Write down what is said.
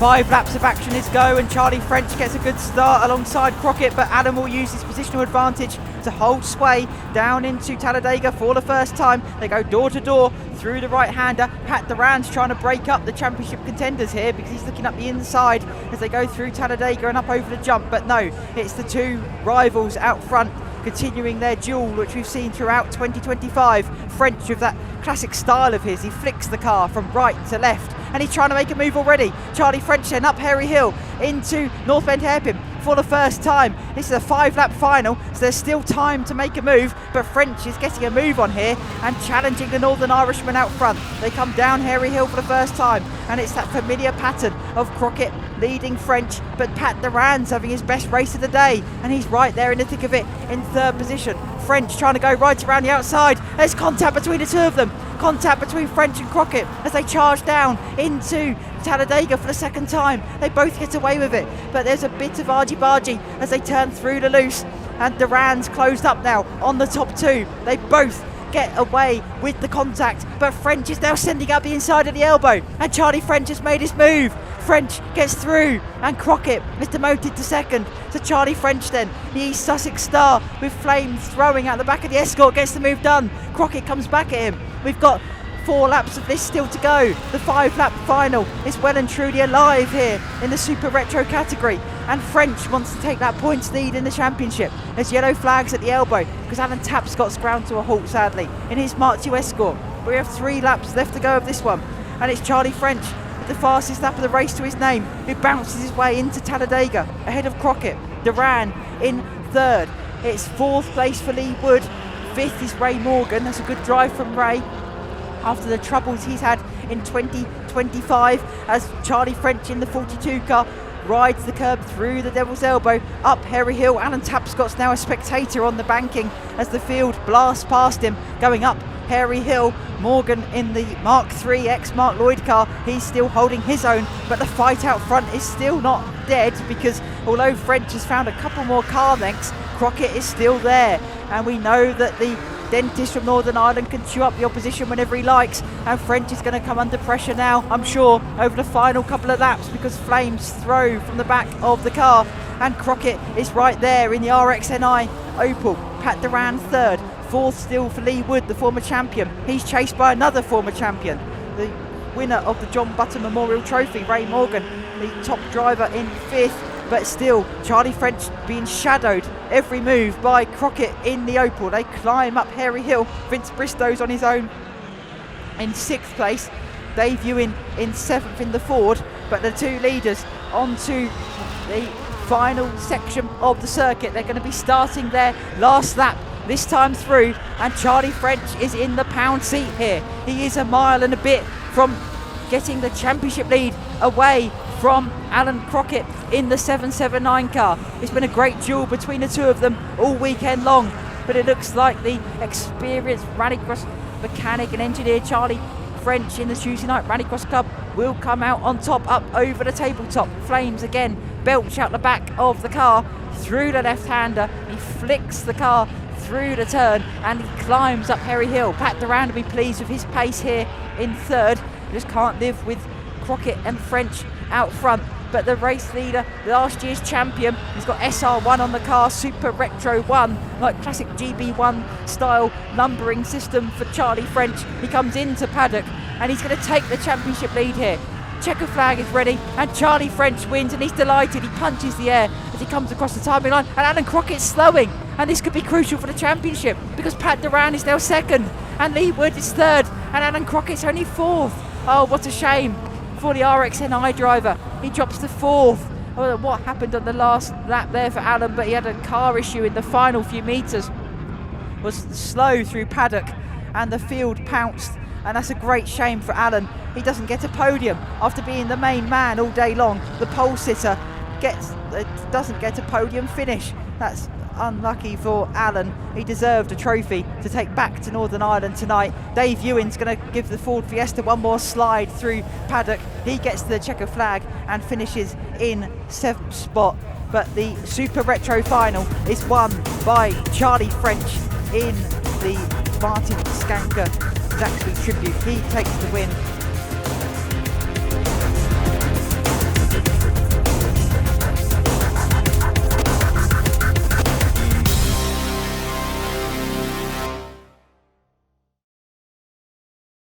5 laps of action is go, and Charlie French gets a good start alongside Crockett, but Alan will use his positional advantage to hold sway down into Talladega for the first time. They go door to door through the right-hander. Pat Duran's trying to break up the championship contenders here because he's looking up the inside as they go through Talladega and up over the jump, but no, it's the two rivals out front continuing their duel, which we've seen throughout 2025. French, with that classic style of his, he flicks the car from right to left, and he's trying to make a move already. Charlie French then up Harry Hill into North Bend Hairpin for the first time. This is a 5-lap final, so there's still time to make a move, but French is getting a move on here and challenging the Northern Irishman out front. They come down Harry Hill for the first time, and it's that familiar pattern of Crockett leading French, but Pat Duran's having his best race of the day, and he's right there in the thick of it in 3rd position. French trying to go right around the outside. There's contact between the two of them. Contact between French and Crockett as they charge down into Talladega for the second time. They both get away with it, but there's a bit of argy-bargy as they turn through the loose, and Duran's closed up now on the top two. They both get away with the contact, but French is now sending out the inside of the elbow, and Charlie French has made his move. French gets through, and Crockett is demoted to second. So Charlie French then, the East Sussex star, with flames throwing out the back of the Escort, gets the move done. Crockett comes back at him. We've got 4 laps of this still to go. The 5-lap final is well and truly alive here in the Super Retro category, and French wants to take that points lead in the championship. There's yellow flags at the elbow because Alan Tapscott's ground to a halt, sadly, in his Mark II Escort. But we have 3 laps left to go of this one, and it's Charlie French with the fastest lap of the race to his name, who bounces his way into Talladega ahead of Crockett. Duran in 3rd. It's 4th place for Lee Wood. 5th is Ray Morgan. That's a good drive from Ray after the troubles he's had in 2025, as Charlie French in the 42 car rides the curb through the Devil's Elbow up Harry Hill. Alan Tapscott's now a spectator on the banking as the field blasts past him going up Harry Hill. Morgan in the Mark III ex-Mark Lloyd car, he's still holding his own, but the fight out front is still not dead, because although French has found a couple more car lengths, Crockett is still there, and we know that the dentist from Northern Ireland can chew up the opposition whenever he likes, and French is going to come under pressure now, I'm sure, over the final couple of laps, because flames throw from the back of the car, and Crockett is right there in the RXNI Opel. Pat Duran 3rd, 4th still for Lee Wood, the former champion. He's chased by another former champion, the winner of the John Button Memorial Trophy, Ray Morgan, the top driver in 5th. But still, Charlie French being shadowed every move by Crockett in the Opel. They climb up Harry Hill. Vince Bristow's on his own in 6th place. Dave Ewan in 7th in the Ford. But the two leaders onto the final section of the circuit. They're going to be starting their last lap this time through, and Charlie French is in the pound seat here. He is a mile and a bit from getting the championship lead away from Alan Crockett in the 779 car. It's been a great duel between the two of them all weekend long, but it looks like the experienced rallycross mechanic and engineer Charlie French in the Tuesday Night Rallycross Club will come out on top up over the tabletop. Flames again belch out the back of the car through the left-hander. He flicks the car through the turn and he climbs up Harry Hill. Pat Duran to be pleased with his pace here in 3rd. Just can't live with Crockett and French out front, but the race leader, last year's champion, he's got SR1 on the car, Super Retro 1, like classic GB1 style numbering system for Charlie French. He comes into paddock and he's going to take the championship lead here. Checker flag is ready and Charlie French wins, and he's delighted. He punches the air as he comes across the timing line, and Alan Crockett's slowing, and this could be crucial for the championship because Pat Duran is now 2nd and Lee Wood is 3rd and Alan Crockett's only 4th. Oh, what a shame for the RXNI driver. He drops to 4th. I don't know what happened on the last lap there for Alan, but he had a car issue in the final few metres. Was slow through paddock and the field pounced, and that's a great shame for Alan. He doesn't get a podium after being the main man all day long. The pole sitter doesn't get a podium finish. That's unlucky for Alan. He deserved a trophy to take back to Northern Ireland tonight. Dave Ewan's going to give the Ford Fiesta one more slide through paddock. He gets to the checker flag and finishes in 7th spot. But the Super Retro final is won by Charlie French in the Martin Skanker Zaxby tribute. He takes the win.